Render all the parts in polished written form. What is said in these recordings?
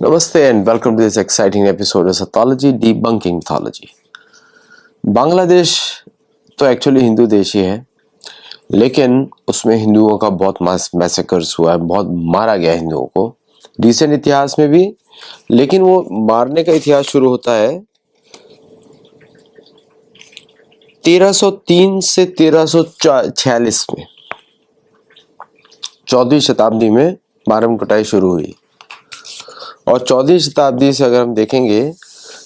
Namaste and welcome to this exciting episode of Sathology Debunking Mythology। Bangladesh तो actually Hindu देश ही है, लेकिन उसमें हिंदुओं का बहुत मैसेकर्स हुआ है, बहुत मारा गया हिंदुओं को रिसेंट इतिहास में भी। लेकिन वो मारने का इतिहास शुरू होता है 1303 से 1346 में। 14वीं शताब्दी में मारम कुटाई शुरू हुई और 14वीं शताब्दी से अगर हम देखेंगे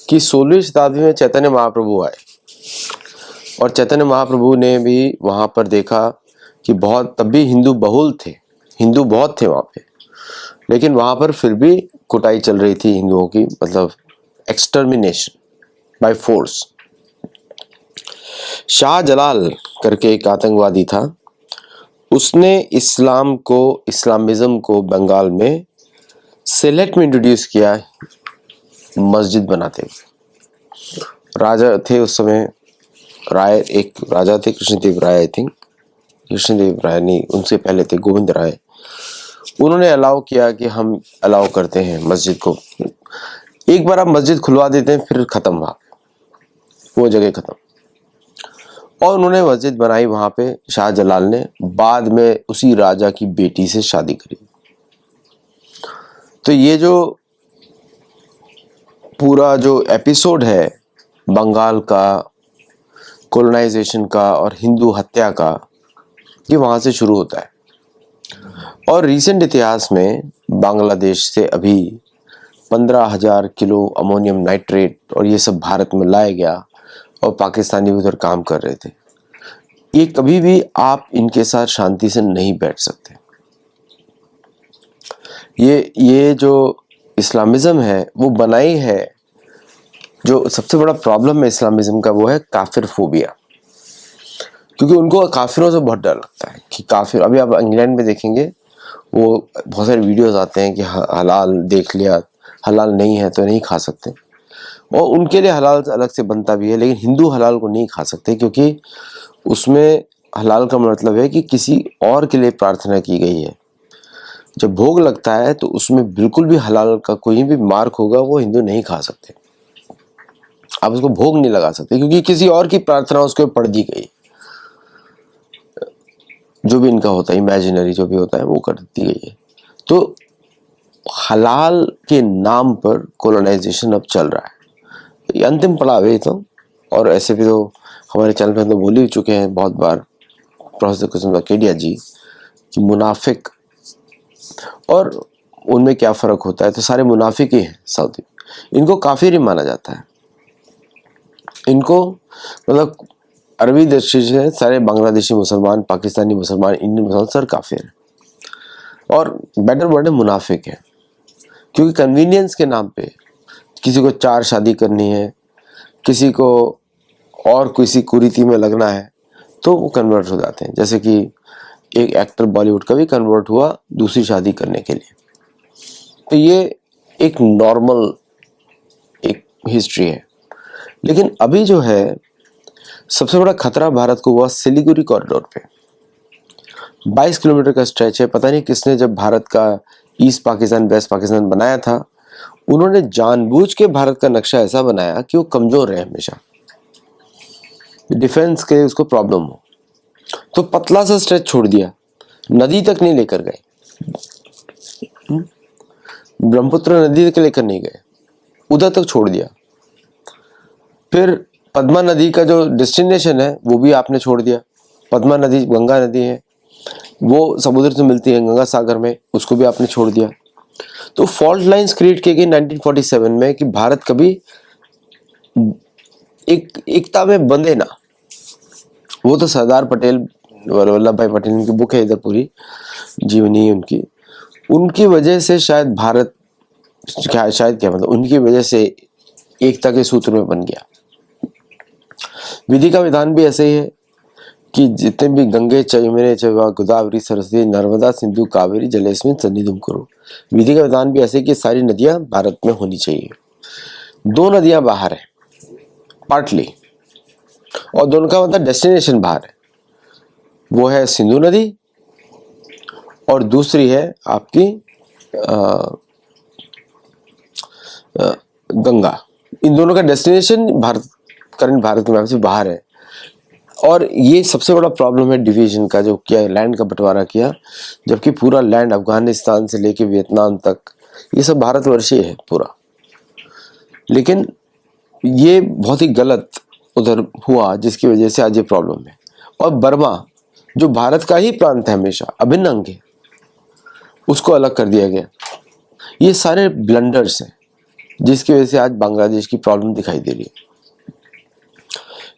कि 16वीं शताब्दी में चैतन्य महाप्रभु आए और चैतन्य महाप्रभु ने भी वहाँ पर देखा कि बहुत तब भी हिंदू बहुल थे, हिंदू बहुत थे वहाँ पे, लेकिन वहाँ पर फिर भी कुटाई चल रही थी हिंदुओं की, मतलब extermination by force. Shah Jalal करके एक आतंकवादी था, उसने इस्लामिज्म को बंगाल में सिलेट में इंट्रोड्यूस किया मस्जिद बनाते हुए। राजा थे उस समय, एक राजा थे कृष्णदेव राय, आई थिंक कृष्णदेव राय नहीं, उनसे पहले थे गोविंद राय। उन्होंने अलाउ किया कि हम अलाउ करते हैं मस्जिद को, एक बार आप मस्जिद खुलवा देते हैं फिर खत्म, वहाँ वो जगह खत्म। और उन्होंने मस्जिद बनाई वहाँ पे, शाह जलाल ने बाद में उसी राजा की बेटी से शादी करी। तो ये जो पूरा जो एपिसोड है बंगाल का, कोलोनाइजेशन का और हिंदू हत्या का, ये वहाँ से शुरू होता है। और रिसेंट इतिहास में बांग्लादेश से अभी 15,000 किलो अमोनियम नाइट्रेट और ये सब भारत में लाया गया और पाकिस्तानी उधर काम कर रहे थे। ये कभी भी आप इनके साथ शांति से नहीं बैठ सकते। ये जो इस्लामिज्म है वो बनाई है, जो सबसे बड़ा प्रॉब्लम है इस्लामिज्म का वो है काफिर फोबिया, क्योंकि उनको काफिरों से बहुत डर लगता है कि काफिर, अभी आप इंग्लैंड में देखेंगे वो बहुत सारे वीडियोस आते हैं कि हलाल देख लिया, हलाल नहीं है तो नहीं खा सकते, और उनके लिए हलाल अलग से बनता भी है, लेकिन हिंदू हलाल को नहीं खा सकते क्योंकि उसमें हलाल का मतलब है कि किसी और के लिए प्रार्थना की गई है। जब भोग लगता है तो उसमें बिल्कुल भी हलाल का कोई भी मार्क होगा वो हिंदू नहीं खा सकते, आप उसको भोग नहीं लगा सकते क्योंकि किसी और की प्रार्थना उसके पढ़ दी गई। जो भी इनका होता है इमेजिनरी जो भी होता है वो कर दी गई है। तो हलाल के नाम पर कोलोनाइजेशन अब चल रहा है, ये अंतिम पड़ाव है तो। और ऐसे भी तो हमारे चैनल पे तो बोल ही चुके हैं बहुत बार प्रोफेसर कुसुम केडिया जी कि मुनाफिक और उनमें क्या फ़र्क होता है, तो सारे मुनाफिक ही हैं सऊदी। इनको काफिर ही माना जाता है, इनको मतलब अरबी दृष्टि से सारे बांग्लादेशी मुसलमान, पाकिस्तानी मुसलमान, इंडियन मुसलमान सर काफिर हैं, और बेटर वर्ड है मुनाफिक है, क्योंकि कन्वीनियंस के नाम पे किसी को 4 शादी करनी है, किसी को और किसी कुरीति में लगना है तो वो कन्वर्ट हो जाते हैं। जैसे कि एक एक्टर बॉलीवुड का भी कन्वर्ट हुआ दूसरी शादी करने के लिए। तो ये एक नॉर्मल एक हिस्ट्री है। लेकिन अभी जो है सबसे बड़ा खतरा भारत को हुआ सिलीगुड़ी कॉरिडोर पे। 22 किलोमीटर का स्ट्रेच है। पता नहीं किसने जब भारत का ईस्ट पाकिस्तान वेस्ट पाकिस्तान बनाया था, उन्होंने जानबूझ के भारत का नक्शा ऐसा बनाया कि वो कमजोर रहे, हमेशा डिफेंस के उसको प्रॉब्लम हो, तो पतला सा स्ट्रेच छोड़ दिया, नदी तक नहीं लेकर गए, ब्रह्मपुत्र नदी तक लेकर नहीं गए, उधर तक छोड़ दिया। फिर पद्मा नदी का जो डेस्टिनेशन है वो भी आपने छोड़ दिया। पद्मा नदी गंगा नदी है, वो समुद्र से मिलती है गंगा सागर में, उसको भी आपने छोड़ दिया। तो फॉल्ट लाइंस क्रिएट किए गए 1947 में कि भारत कभी एकता में बंधे ना। वो तो सरदार पटेल, वल्लभ भाई पटेल की बुक है इधर पूरी जीवनी उनकी वजह से शायद भारत, शायद क्या मतलब, उनकी वजह से एकता के सूत्र में बन गया। विधि का विधान भी ऐसे ही है कि जितने भी गंगे यमुने चैव गोदावरी सरस्वती नर्मदा सिंधु कावेरी जलेस्मिन् सन्निधिं कुरु, विधि का विधान भी ऐसे कि सारी नदियां भारत में होनी चाहिए। 2 नदियां बाहर है पार्टली, और दोनों का मतलब डेस्टिनेशन बाहर है। वो है सिंधु नदी और दूसरी है आपकी गंगा, इन दोनों का डेस्टिनेशन भारत, करंट भारत के मैप से बाहर है। और ये सबसे बड़ा प्रॉब्लम है डिवीजन का, जो किया लैंड का बंटवारा किया, जबकि पूरा लैंड अफगानिस्तान से लेके वियतनाम तक ये सब भारतवर्षीय है पूरा। लेकिन ये बहुत ही गलत उधर हुआ, जिसकी वजह से आज ये प्रॉब्लम है। और बर्मा जो भारत का ही प्रांत है, हमेशा अभिन्न अंग है, उसको अलग कर दिया गया। ये सारे ब्लंडर्स हैं जिसकी वजह से आज बांग्लादेश की प्रॉब्लम दिखाई दे रही है।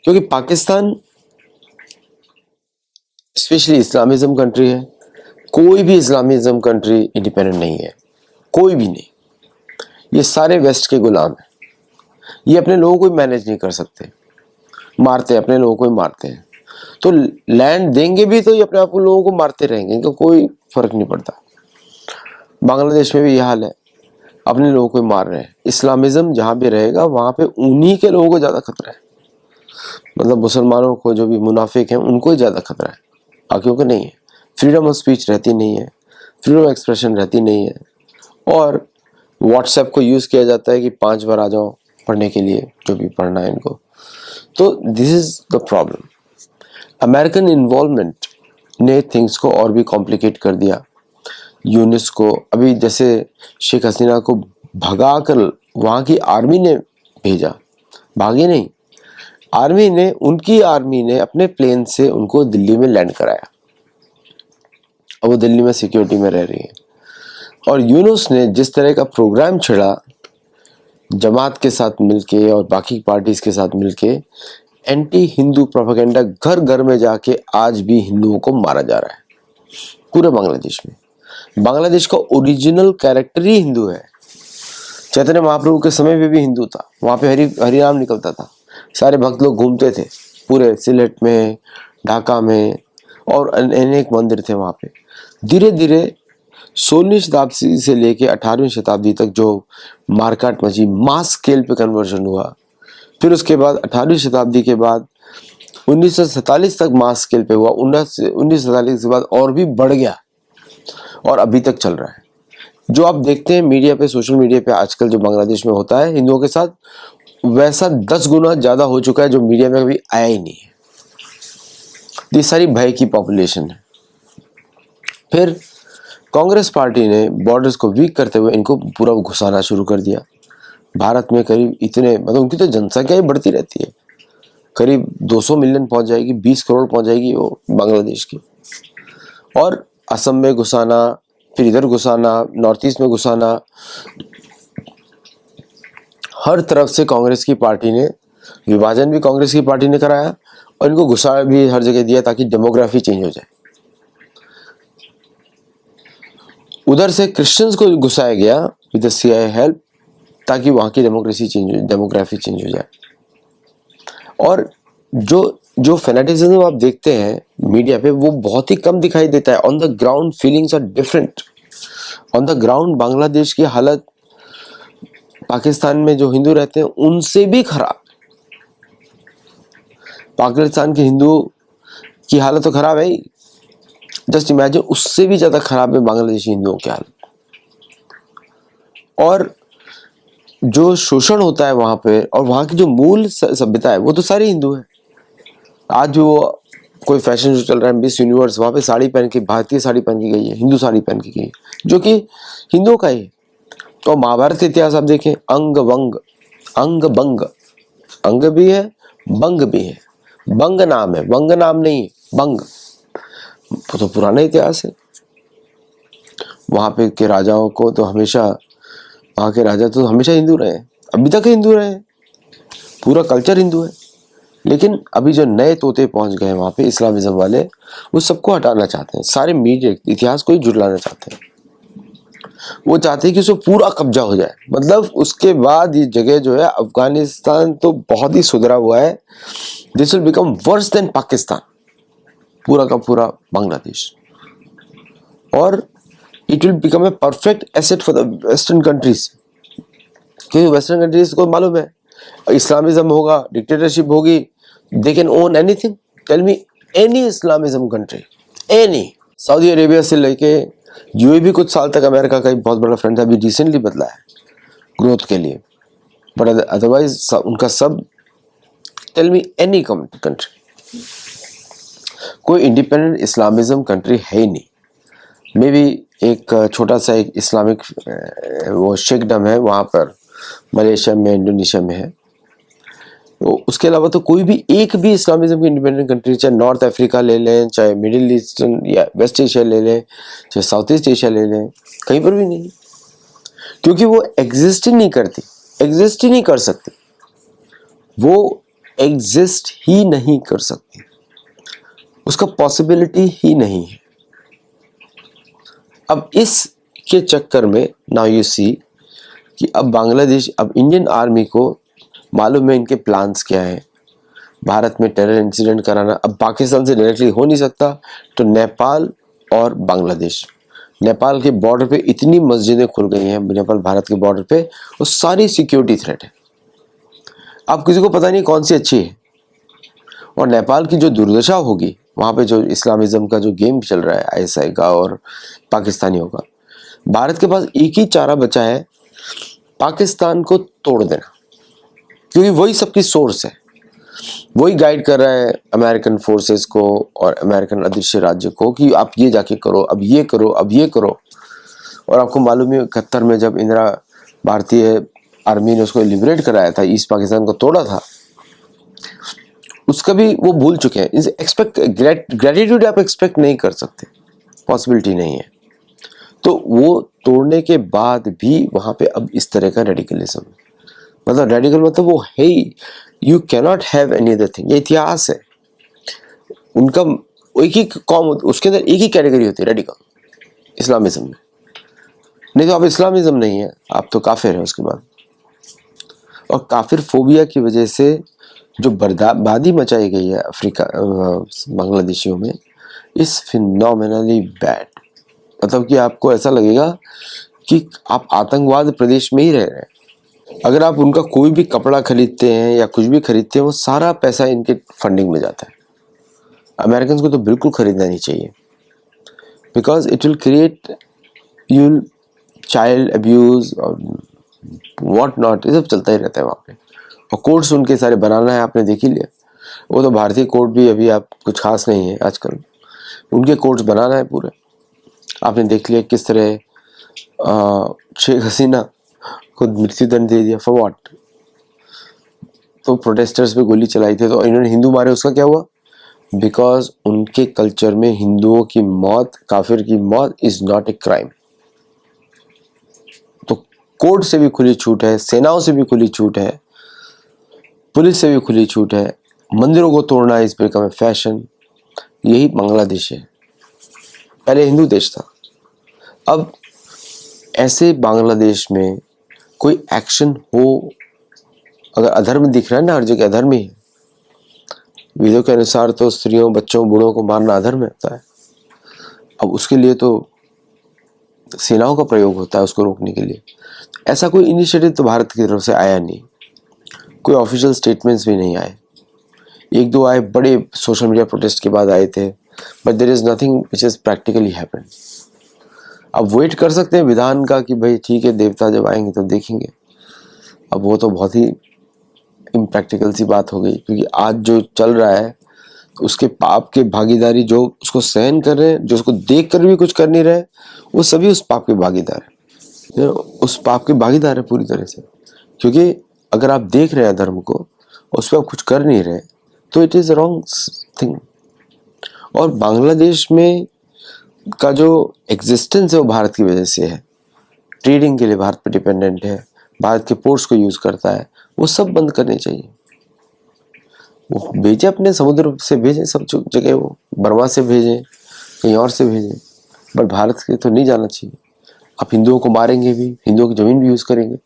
क्योंकि पाकिस्तान स्पेशली इस्लामिज्म कंट्री है, कोई भी इस्लामिज्म कंट्री इंडिपेंडेंट नहीं है, कोई भी नहीं। ये सारे वेस्ट के गुलाम हैं। ये अपने लोगों को मैनेज नहीं कर सकते, मारते हैं अपने लोगों को ही मारते हैं। तो लैंड देंगे भी तो ये अपने आप को लोगों को मारते रहेंगे, इनको कोई फर्क नहीं पड़ता। बांग्लादेश में भी ये हाल है, अपने लोगों को ही मार रहे हैं। इस्लामिज्म जहाँ भी रहेगा वहाँ पे उन्हीं के लोगों को ज़्यादा खतरा है, मतलब मुसलमानों को, जो भी मुनाफिक हैं उनको ही ज़्यादा खतरा है, बाकियों को नहीं है। फ्रीडम ऑफ स्पीच रहती नहीं है, फ्रीडम ऑफ एक्सप्रेशन रहती नहीं है। और व्हाट्सएप को यूज़ किया जाता है कि 5 बार आ जाओ पढ़ने के लिए, जो भी पढ़ना है इनको। तो this is the problem. American involvement ने थिंग्स को और भी कॉम्प्लिकेट कर दिया। यूनिस्को, अभी जैसे शेख हसीना को भगा कर वहाँ की आर्मी ने भेजा, भागे नहीं, आर्मी ने, उनकी आर्मी ने अपने प्लेन से उनको दिल्ली में लैंड कराया। अब वो दिल्ली में सिक्योरिटी में रह रही है। और यूनुस ने जिस तरह का प्रोग्राम छेड़ा जमात के साथ मिलके और बाकी पार्टीज के साथ मिलके, एंटी हिंदू प्रोपेगेंडा घर घर में जाके आज भी हिंदुओं को मारा जा रहा है पूरे बांग्लादेश में। बांग्लादेश का ओरिजिनल कैरेक्टर ही हिंदू है। चैतन्य महाप्रभु के समय में भी हिंदू था, वहाँ पे हरिनाम निकलता था, सारे भक्त लोग घूमते थे पूरे सिलेट में, ढाका में, और अनेक मंदिर थे वहाँ पे। धीरे धीरे 16वीं शताब्दी से लेके 18वीं शताब्दी तक जो मारकाट मची, मास स्केल पे कन्वर्जन हुआ। फिर उसके बाद 18वीं शताब्दी के बाद 1947 तक मास स्केल पे हुआ। 1947 के बाद और भी बढ़ गया और अभी तक चल रहा है। जो आप देखते हैं मीडिया पे, सोशल मीडिया पे आजकल जो बांग्लादेश में होता है हिंदुओं के साथ, वैसा 10 गुना ज्यादा हो चुका है, जो मीडिया में कभी आया ही नहीं है। ये सारी भय की पॉपुलेशन है। फिर कांग्रेस पार्टी ने बॉर्डर्स को वीक करते हुए इनको पूरा घुसाना शुरू कर दिया। भारत में करीब इतने, मतलब उनकी तो जनसंख्या ही बढ़ती रहती है, करीब 200 मिलियन पहुंच जाएगी, 20 करोड़ पहुंच जाएगी वो बांग्लादेश की। और असम में घुसाना, फिर इधर घुसाना, नॉर्थ ईस्ट में घुसाना, हर तरफ से कांग्रेस की पार्टी ने, विभाजन भी कांग्रेस की पार्टी ने कराया और इनको घुसा भी हर जगह दिया ताकि डेमोग्राफी चेंज हो जाए। उधर से क्रिश्चियंस को घुसाया गया विद द सीआईए हेल्प, ताकि वहाँ की डेमोग्राफी चेंज हो जाए। और जो फेनेटिज्म आप देखते हैं मीडिया पे, वो बहुत ही कम दिखाई देता है। On the ground feelings are different. On the ground Bangladesh की हालत पाकिस्तान में जो हिंदू रहते हैं उनसे भी खराब। पाकिस्तान के हिंदू की हालत तो खराब है ही, जस्ट इमेजिन उससे भी ज्यादा खराब है बांग्लादेशी हिंदुओं की हालत। और जो शोषण होता है वहां पे, और वहां की जो मूल सभ्यता है, वो तो सारे हिंदू है। आज वो कोई फैशन शो चल रहा है मिस यूनिवर्स, वहां पे साड़ी पहन के, भारतीय साड़ी पहन की गई है, हिंदू साड़ी पहन की गई है, जो कि हिंदुओं का ही है। तो महाभारत का इतिहास आप देखें, अंग वंग, अंग बंग, अंग भी है, बंग भी है। बंग नाम है, वंग नाम नहीं है, बंग। वो तो पुराना इतिहास है। वहां पे के राजाओं को तो हमेशा, वहां के राजा तो हमेशा हिंदू रहे, अभी तक हिंदू रहे, पूरा कल्चर हिंदू है। लेकिन अभी जो नए तोते पहुंच गए वहां पे इस्लामिज्म वाले, वो सबको हटाना चाहते हैं, सारे मीडिया इतिहास को ही जुड़लाना चाहते हैं। वो चाहते हैं कि उसको पूरा कब्जा हो जाए। मतलब उसके बाद ये जगह जो है, अफगानिस्तान तो बहुत ही सुधरा हुआ है, this will become worse than Pakistan, पूरा का पूरा बांग्लादेश। और it will become a perfect asset for the western countries, क्योंकि वेस्टर्न कंट्रीज को मालूम है इस्लामिज्म होगा, डिक्टेटरशिप होगी, they can own anything. Tell me any Islamism country, any. Saudi Arabia से लेके यूएई भी कुछ साल तक अमेरिका का एक बहुत बड़ा फ्रेंड था, अभी रिसेंटली बदला है। ग्रोथ के लिए, बट अदरवाइज उनका सब, टेल मी एनी कंट्री, कोई इंडिपेंडेंट इस्लामिज्म कंट्री है ही नहीं। मे बी एक छोटा सा एक इस्लामिक वो शेखडम है वहाँ पर मलेशिया में, इंडोनेशिया में है, तो उसके अलावा तो कोई भी एक भी इस्लामिज्म की इंडिपेंडेंट कंट्री, चाहे नॉर्थ अफ्रीका ले लें, चाहे मिडिल ईस्टर्न या वेस्ट एशिया ले लें, चाहे साउथ ईस्ट एशिया ले लें, कहीं पर भी नहीं, क्योंकि वो एग्जिस्ट ही नहीं करती, एग्जिस्ट ही नहीं कर सकती, वो एग्जिस्ट ही नहीं कर सकती, उसका पॉसिबिलिटी ही नहीं है। अब इस के चक्कर में नाउ यू सी कि अब बांग्लादेश, अब इंडियन आर्मी को मालूम है इनके प्लान्स क्या हैं, भारत में टेरर इंसिडेंट कराना। अब पाकिस्तान से डायरेक्टली हो नहीं सकता, तो नेपाल और बांग्लादेश, नेपाल के बॉर्डर पे इतनी मस्जिदें खुल गई हैं, नेपाल भारत के बॉर्डर पे, वो सारी सिक्योरिटी थ्रेट है। अब किसी को पता नहीं कौन सी अच्छी है, और नेपाल की जो दुर्दशा होगी वहाँ पे, जो इस्लामिज्म का जो गेम चल रहा है आईएसआई का और पाकिस्तानियों का, भारत के पास एक ही चारा बचा है, पाकिस्तान को तोड़ देना, क्योंकि वही सबकी सोर्स है, वही गाइड कर रहा है अमेरिकन फोर्सेस को और अमेरिकन अदृश्य राज्य को कि आप ये जाके करो, अब ये करो, अब ये करो। और आपको मालूम है 71 में जब इंदिरा भारतीय आर्मी ने उसको लिबरेट कराया था, ईस्ट पाकिस्तान को तोड़ा था, उसका भी वो भूल चुके हैं। एक्सपेक्ट ग्रेटिट्यूड आप एक्सपेक्ट नहीं कर सकते, पॉसिबिलिटी नहीं है। तो वो तोड़ने के बाद भी वहां पे अब इस तरह का रेडिकलिज्म, मतलब रेडिकल मतलब वो है ही, you cannot have any other thing, ये इतिहास है उनका। एक ही कौम, उसके अंदर एक ही कैटेगरी होती है रेडिकल, इस्लामिज्म में। नहीं तो आप इस्लामिज्म नहीं है, आप तो काफिर है उसके बाद। और काफिर फोबिया की वजह से जो बर्बादी मचाई गई है अफ्रीका बांग्लादेशियों में, इस फिनोमिनली बैड, मतलब कि आपको ऐसा लगेगा कि आप आतंकवाद प्रदेश में ही रह रहे हैं। अगर आप उनका कोई भी कपड़ा खरीदते हैं या कुछ भी खरीदते हैं, वो सारा पैसा इनके फंडिंग में जाता है। अमेरिकन को तो बिल्कुल खरीदना नहीं चाहिए, because it will create you child abuse और व्हाट नॉट, ये सब चलता ही रहता है वहाँ पे। और कोर्ट्स उनके सारे बनाना है, आपने देख ही लिया। वो तो भारतीय कोर्ट भी अभी आप कुछ खास नहीं है आजकल, उनके कोर्ट्स बनाना है पूरे। आपने देख लिया किस तरह शेख हसीना को मृत्यु दंड दे दिया, फॉर व्हाट? तो प्रोटेस्टर्स पे गोली चलाई थी, तो इन्होंने हिंदू मारे, उसका क्या हुआ? बिकॉज उनके कल्चर में हिंदुओं की मौत, काफिर की मौत इज नॉट ए क्राइम। तो कोर्ट से भी खुली छूट है, सेनाओं से भी खुली छूट है, पुलिस से भी खुली छूट है, मंदिरों को तोड़ना इस बिकम ए फैशन। यही बांग्लादेश है, पहले हिंदू देश था। अब ऐसे बांग्लादेश में कोई एक्शन हो, अगर अधर्म दिख रहा है ना, हर जगह अधर्म ही है। वेदों के अनुसार तो स्त्रियों, बच्चों, बूढ़ों को मारना अधर्म होता है। अब उसके लिए तो सेनाओं का प्रयोग होता है उसको रोकने के लिए। ऐसा कोई इनिशिएटिव तो भारत की तरफ से आया नहीं, कोई ऑफिशियल स्टेटमेंट्स भी नहीं आए। एक दो आए, बड़े सोशल मीडिया प्रोटेस्ट के बाद आए थे, but there is nothing which is practically happened. अब वेट कर सकते हैं विधान का कि भाई ठीक है, देवता जब आएंगे तो देखेंगे। अब वो तो बहुत ही इम्प्रैक्टिकल सी बात हो गई, क्योंकि आज जो चल रहा है उसके पाप के भागीदारी, जो उसको सहन कर रहे हैं, जो उसको देख कर भी कुछ कर नहीं रहे, वो सभी उस पाप के भागीदार है, उस पाप के भागीदार है पूरी तरह से। क्योंकि अगर आप देख रहे हैं धर्म को, उस पर आप कुछ कर नहीं रहे, तो इट इज रॉन्ग थिंग। और बांग्लादेश में का जो एग्जिस्टेंस है वो भारत की वजह से है। ट्रेडिंग के लिए भारत पे डिपेंडेंट है, भारत के पोर्ट्स को यूज करता है, वो सब बंद करने चाहिए। वो भेजे अपने समुद्र से भेजें, सब जगह, वो बर्मा से भेजें, कहीं और से भेजें, बट भारत के तो नहीं जाना चाहिए। आप हिंदुओं को मारेंगे भी, हिंदुओं की जमीन भी यूज करेंगे,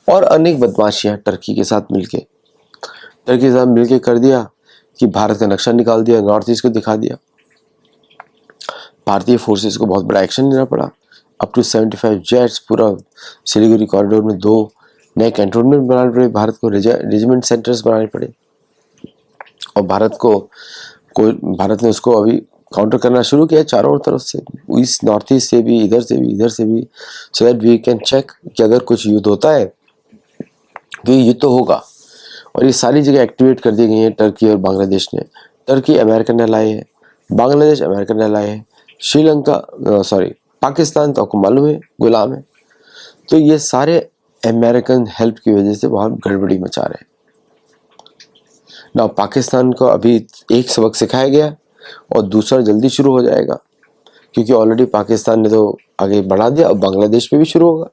और अनेक बदमाशियां टर्की के साथ मिलके कर दिया कि भारत का नक्शा निकाल दिया, नॉर्थ ईस्ट को दिखा दिया। भारतीय फोर्सेस को बहुत बड़ा एक्शन लेना पड़ा, अप टू 75 जेट्स, पूरा सिलीगुड़ी कॉरिडोर में 2 नए कैंटोनमेंट बनाने पड़े, भारत को रेजिमेंट सेंटर्स बनाने पड़े। और भारत ने उसको अभी काउंटर करना शुरू किया चारों तरफ से, ईस्ट, नॉर्थ ईस्ट से भी, इधर से भी, so that we can check कि अगर कुछ युद्ध होता है कि युद्ध तो होगा, और ये सारी जगह एक्टिवेट कर दी गई हैं टर्की और बांग्लादेश ने। टर्की अमेरिकन एलाई है, बांग्लादेश अमेरिकन एलाई है, श्रीलंका सॉरी पाकिस्तान तो आपको मालूम है गुलाम है। तो ये सारे अमेरिकन हेल्प की वजह से बहुत गड़बड़ी मचा रहे हैं ना। पाकिस्तान को अभी एक सबक सिखाया गया और दूसरा जल्दी शुरू हो जाएगा, क्योंकि ऑलरेडी पाकिस्तान ने तो आगे बढ़ा दिया, अब बांग्लादेश में भी शुरू होगा,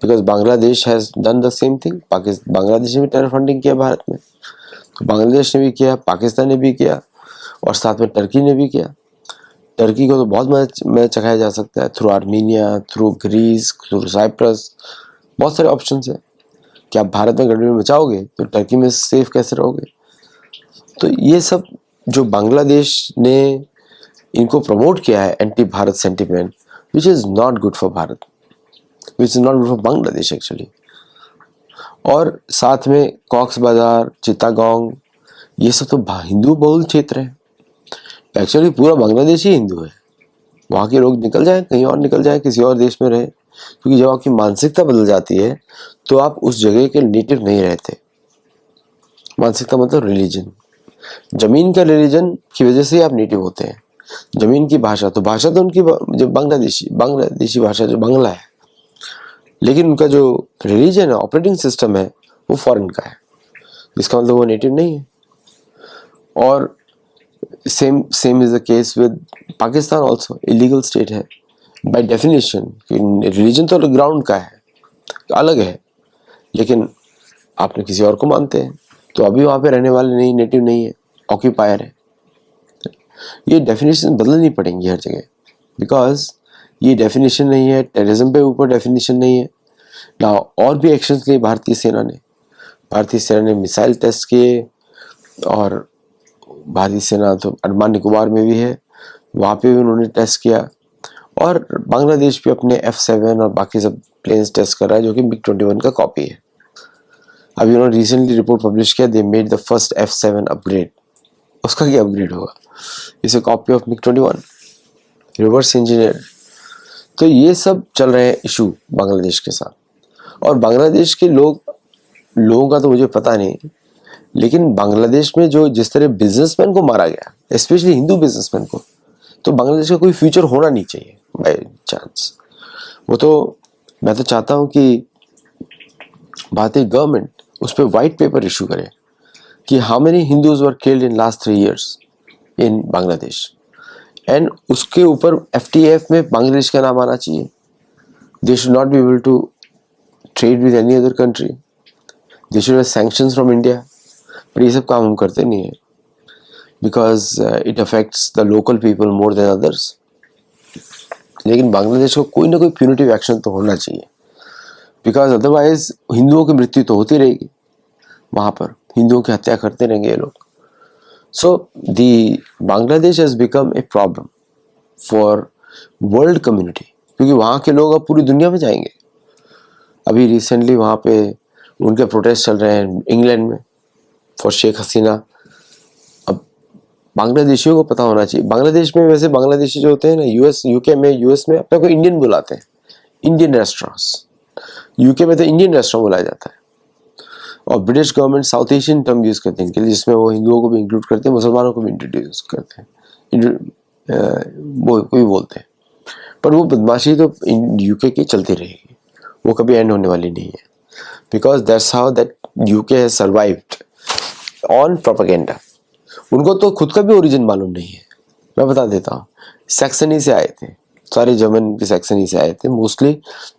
because Bangladesh has done the same thing. Bangladesh ने भी टेरर फंडिंग किया भारत में, तो बांग्लादेश ने भी किया, पाकिस्तान ने भी किया, और साथ में टर्की ने भी किया। टर्की को तो बहुत मदद चखाया जा सकता है through Armenia, through Greece, through Cyprus, बहुत सारे ऑप्शन है कि आप भारत में गड़बड़ी मचाओगे तो टर्की में सेफ कैसे रहोगे। तो ये सब जो बांग्लादेश ने इनको प्रमोट किया है anti Bharat sentiment, which is not good for Bharat, which is not good for Bangladesh actually. और साथ में कॉक्स बाजार, चित्तागोंग, ये सब तो हिंदू बहुल क्षेत्र है। एक्चुअली पूरा बांग्लादेश ही हिंदू है। वहाँ के लोग निकल जाएं, कहीं और निकल जाएं, किसी और देश में रहे, क्योंकि जब आपकी मानसिकता बदल जाती है तो आप उस जगह के नेटिव नहीं रहते। मानसिकता मतलब रिलीजन, जमीन का रिलीजन की वजह से आप नेटिव होते हैं। जमीन की भाषा तो उनकी जो बांग्लादेशी भाषा जो बांग्ला है, लेकिन उनका जो रिलीजन है, ऑपरेटिंग सिस्टम है, वो फॉरेन का है, इसका मतलब वो नेटिव नहीं है। और same is the case with Pakistan also, illegal state है बाय डेफिनेशन। रिलीजन तो ग्राउंड का है, तो अलग है, लेकिन आपने किसी और को मानते हैं तो अभी वहाँ पे रहने वाले नहीं, नेटिव नहीं है, ऑक्यूपायर है। ये डेफिनेशन बदलनी पड़ेंगी हर जगह, बिकॉज ये डेफिनेशन नहीं है, टेररिज्म पे ऊपर डेफिनेशन नहीं है ना। और भी एक्शंस लिए भारतीय सेना ने मिसाइल टेस्ट किए, और भारतीय सेना तो अंडमान निकोबार में भी है, वहाँ पे भी उन्होंने टेस्ट किया। और बांग्लादेश भी अपने F7 और बाकी सब प्लेन्स टेस्ट कर रहा है, जो कि MiG-21 का कॉपी है। अभी उन्होंने रिसेंटली रिपोर्ट पब्लिश किया, they made the first F7 upgrade. उसका क्या अपग्रेड होगा, it's a copy of MiG-21, reverse engineer. तो ये सब चल रहे हैं इशू बांग्लादेश के साथ। और बांग्लादेश के लोगों का तो मुझे पता नहीं, लेकिन बांग्लादेश में जो जिस तरह बिजनेसमैन को मारा गया, स्पेशली हिंदू बिजनेसमैन को, तो बांग्लादेश का कोई फ्यूचर होना नहीं चाहिए बाय चांस। वो तो मैं तो चाहता हूँ कि भारतीय गवर्नमेंट उस पर वाइट पेपर इशू करे कि how many Hindus were killed in last 3 years in Bangladesh, and उसके ऊपर FTF में बांग्लादेश का नाम आना चाहिए। They should not be able to trade with any other country, they should have sanctions from India. पर ये सब काम हम करते नहीं है, because it affects the local people more than others. लेकिन बांग्लादेश को कोई ना कोई प्यूनिटिव एक्शन तो होना चाहिए, बिकॉज अदरवाइज हिंदुओं की मृत्यु तो होती रहेगी, वहाँ पर हिंदुओं की हत्या करते रहेंगे ये लोग। So the Bangladesh has become a problem for world community, क्योंकि वहाँ के लोग अब पूरी दुनिया में जाएंगे। अभी रिसेंटली वहाँ पे उनके प्रोटेस्ट चल रहे हैं इंग्लैंड में फॉर शेख हसीना। अब बांग्लादेशियों को पता होना चाहिए, बांग्लादेश में वैसे बांग्लादेशी जो होते हैं ना, यूएस में अपने को इंडियन बुलाते हैं, इंडियन रेस्टोरेंट्स। यूके में तो इंडियन रेस्टोरेंट बुलाया जाता है, और British government south Asian term use करते हैं इनके लिए, जिसमें वो हिंदुओं को भी इंक्लूड करते हैं, मुसलमानों को भी इंट्रोड्यूस करते हैं, वो कोई बोलते हैं। पर वो बदमाशी तो यूके की चलती रहेगी, वो कभी एंड होने वाली नहीं है, because that's how that UK has survived on propaganda. उनको तो खुद का भी ओरिजिन मालूम नहीं है। मैं बता देता हूँ, सैक्सनी से आए थे, सारे जर्मन के सैक्सनी से आए थे, mostly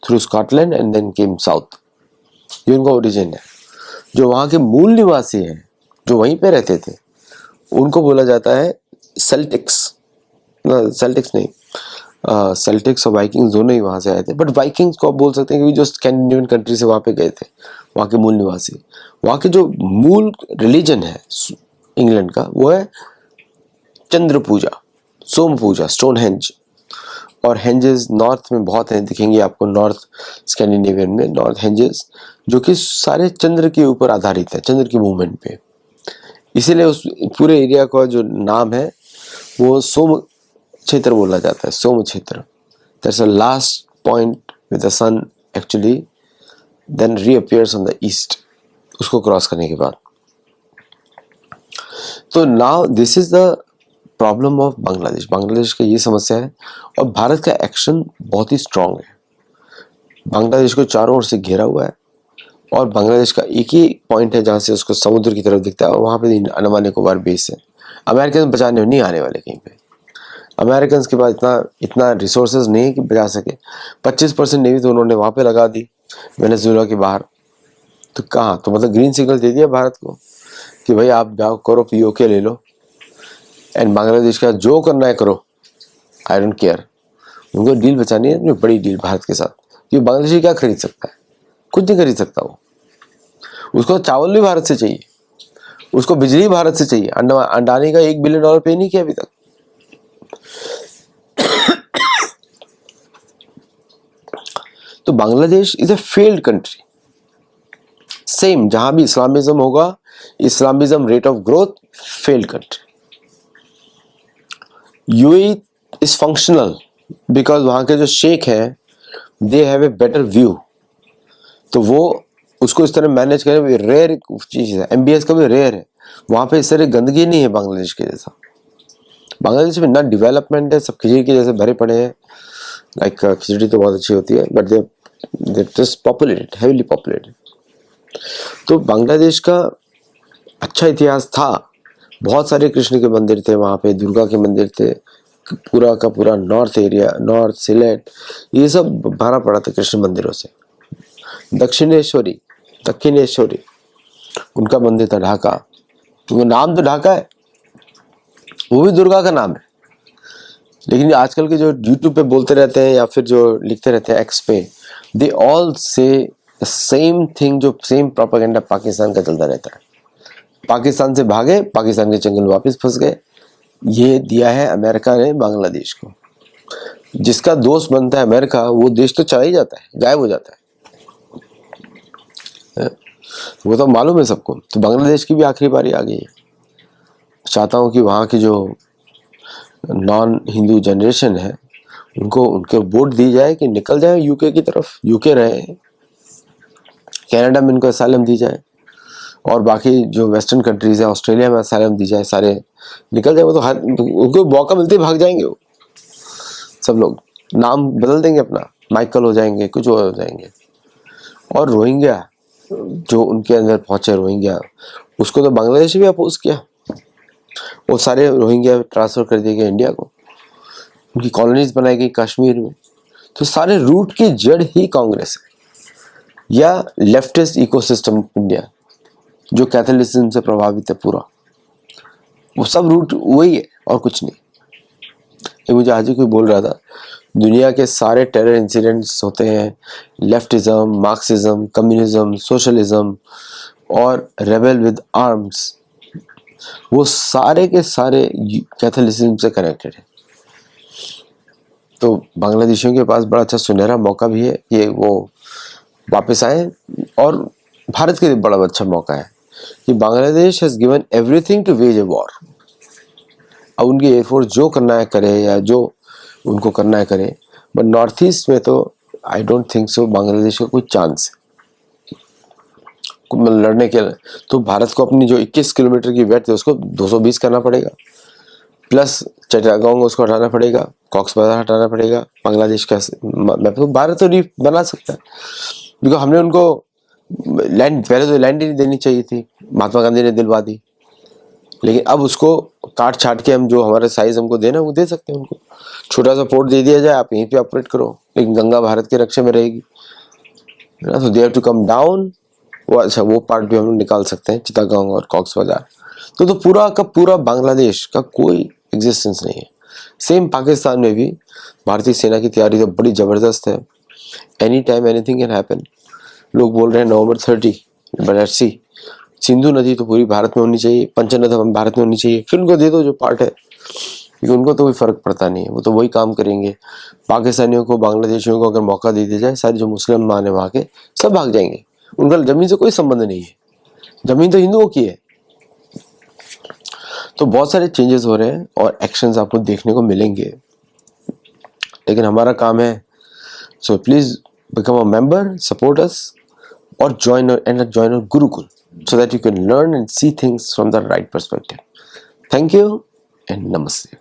through Scotland and then came south. ये उनका ओरिजिन है। जो वहाँ के मूल निवासी हैं, जो वहीं पे रहते थे, उनको बोला जाता है सेल्टिक्स। सेल्टिक्स नहीं, सेल्टिक्स और वाइकिंग्स दोनों ही वहाँ से आए थे, बट वाइकिंग्स को आप बोल सकते हैं क्योंकि जो स्कैंडिनेवियन कंट्री से वहाँ पे गए थे, वहाँ के मूल निवासी। वहाँ के जो मूल रिलीजन है इंग्लैंड का, वो है चंद्र पूजा, सोम पूजा, स्टोन हेंज। और हेंजेस नॉर्थ में बहुत हैं, दिखेंगे आपको नॉर्थ स्कैंडिनेवियन में नॉर्थ हेंजेस, जो कि सारे चंद्र के ऊपर आधारित है, चंद्र की मूवमेंट पे। इसीलिए उस पूरे एरिया का जो नाम है वो सोम क्षेत्र बोला जाता है, सोम क्षेत्र। That's a last point with the sun actually then reappears on the east. उसको क्रॉस करने के बाद। तो now this is the problem of Bangladesh. Bangladesh का ये समस्या है और भारत का एक्शन बहुत ही स्ट्रांग है। बांग्लादेश को चारों ओर से घेरा हुआ है और बांग्लादेश का एक ही पॉइंट है जहाँ से उसको समुद्र की तरफ दिखता है और वहाँ पे अंडमान निकोबार बेस है। अमेरिकन बचाने नहीं आने वाले कहीं पे। अमेरिकन के पास इतना इतना रिसोर्सेज नहीं है कि बचा सके। 25% नेवी तो उन्होंने वहाँ पे लगा दी वेनेजुएला के बाहर। तो कहाँ, तो मतलब ग्रीन सिग्नल दे दिया भारत को कि भाई आप जाओ करो, पीओके ले लो एंड बांग्लादेश का जो करना है करो, आई डोंट केयर। उनको डील बचानी है, इतनी बड़ी डील भारत के साथ कि बांग्लादेश क्या खरीद सकता है, कुछ नहीं खरीद सकता वो। उसको चावल भी भारत से चाहिए, उसको बिजली भारत से चाहिए। अंडानी का $1 बिलियन पे नहीं किया अभी तक। तो Bangladesh is a failed country. Same जहां भी इस्लामिज्म होगा, Islamism rate of growth, failed country. UAE is functional because वहां के जो शेख हैं they have a better view, तो वो उसको इस तरह मैनेज करें। रेयर चीज है, एमबीएस का भी रेयर है। वहां पे इस तरह गंदगी नहीं है बांग्लादेश के जैसा। बांग्लादेश में ना डेवलपमेंट है, सब खिचड़ी के जैसे भरे पड़े हैं। लाइक खिचड़ी तो बहुत अच्छी होती है but they just populated, heavily populated. तो बांग्लादेश का अच्छा इतिहास था। बहुत सारे कृष्ण के मंदिर थे वहाँ पे, दुर्गा के मंदिर थे। पूरा का पूरा नॉर्थ एरिया, नॉर्थ सिलेट, ये सब भरा पड़ा था कृष्ण मंदिरों से। दक्षिणेश्वरी उनका मंदिर था ढाका। तो नाम तो ढाका है, वो भी दुर्गा का नाम है। लेकिन आजकल के जो यूट्यूब पे बोलते रहते हैं या फिर जो लिखते रहते हैं एक्स पे, दे ऑल से सेम थिंग, जो सेम प्रोपेगेंडा पाकिस्तान का चलता रहता है। पाकिस्तान से भागे, पाकिस्तान के जंगल वापस फंस गए। ये दिया है अमेरिका ने बांग्लादेश को। जिसका दोस्त बनता है अमेरिका, वो देश तो चला ही जाता है, गायब हो जाता है। वो तो मालूम है सबको। तो बांग्लादेश की भी आखिरी बारी आ गई है। चाहता हूँ कि वहाँ की जो नॉन हिंदू जनरेशन है उनको उनके वोट दी जाए कि निकल जाए यूके की तरफ, यूके रहे, कनाडा में इनको असाइलम दी जाए और बाकी जो वेस्टर्न कंट्रीज है, ऑस्ट्रेलिया में असाइलम दी जाए, सारे निकल जाए। वो तो हर उनको मौका मिलते ही भाग जाएंगे वो सब लोग। नाम बदल देंगे अपना, माइकल हो जाएंगे, कुछ हो जाएंगे। और रोहिंग्या जो उनके अंदर पहुंचे, रोहिंग्या, उसको तो बांग्लादेश भी अपोज किया। वो सारे रोहिंग्या ट्रांसफर कर दिए गए इंडिया को, उनकी कॉलोनीज बनाई गई कश्मीर में। तो सारे रूट की जड़ ही कांग्रेस है या लेफ्टिस्ट इकोसिस्टम ऑफ इंडिया जो कैथोलिसिज्म से प्रभावित है पूरा, वो सब रूट वही है और कुछ नहीं। ये मुझे आज ही कोई बोल रहा था, दुनिया के सारे टेरर इंसिडेंट्स होते हैं लेफ्टिज्म, मार्क्सिज्म, कम्युनिज्म, सोशलिज्म और रेबेल विद आर्म्स, वो सारे के सारे कैथोलिसिज्म से कनेक्टेड है। तो बांग्लादेशियों के पास बड़ा अच्छा सुनहरा मौका भी है कि वो वापस आए, और भारत के लिए बड़ा अच्छा मौका है कि Bangladesh has given everything to wage a war. अब उनकी एयरफोर्स जो करना है करे या जो उनको करना है करे, बट नॉर्थ ईस्ट में तो I don't think so Bangladesh का कोई चांस है लड़ने के। तो भारत को अपनी जो 21 किलोमीटर की वेट है उसको 220 करना पड़ेगा, प्लस चट्टागोंग उसको हटाना पड़ेगा, कॉक्स बाजार हटाना पड़ेगा। बांग्लादेश का मैप तो भारत तो नहीं बना सकता, बिकॉज हमने उनको लैंड, पहले तो लैंड ही नहीं देनी चाहिए थी, महात्मा गांधी ने दिलवा दी। लेकिन अब उसको काट छाट के हम जो हमारे साइज हमको देना वो दे सकते हैं उनको। छोटा सा पोर्ट दे दिया जाए, आप यहीं पे ऑपरेट करो, लेकिन गंगा भारत के रक्षा में रहेगी ना। तो they have to come down. वो अच्छा, वो पार्ट भी हम लोग निकाल सकते हैं, चिटागोंग और कॉक्स बाजार। तो पूरा का पूरा बांग्लादेश का कोई एग्जिस्टेंस नहीं है। सेम पाकिस्तान में भी भारतीय सेना की तैयारी तो बड़ी जबरदस्त है। Any time anything can happen. लोग बोल रहे हैं November 30, but let's see. Sindhu नदी तो पूरी भारत में होनी चाहिए, पंचनद भारत में होनी चाहिए, फिर उनको दे दो जो पार्ट है, क्योंकि उनको तो कोई फर्क पड़ता नहीं है, वो तो वही काम करेंगे। पाकिस्तानियों को, बांग्लादेशियों को अगर मौका दे दिया जाए, सारे जो मुसलमान है वहाँ के सब भाग जाएंगे। उनका जमीन से कोई संबंध नहीं है, जमीन तो हिंदुओं की है। तो बहुत सारे चेंजेस हो रहे हैं और एक्शंस आपको देखने को मिलेंगे, लेकिन हमारा काम है, so please become a member, support us or join a Gurukul so that you can learn and see things from the right perspective. Thank you and namaste.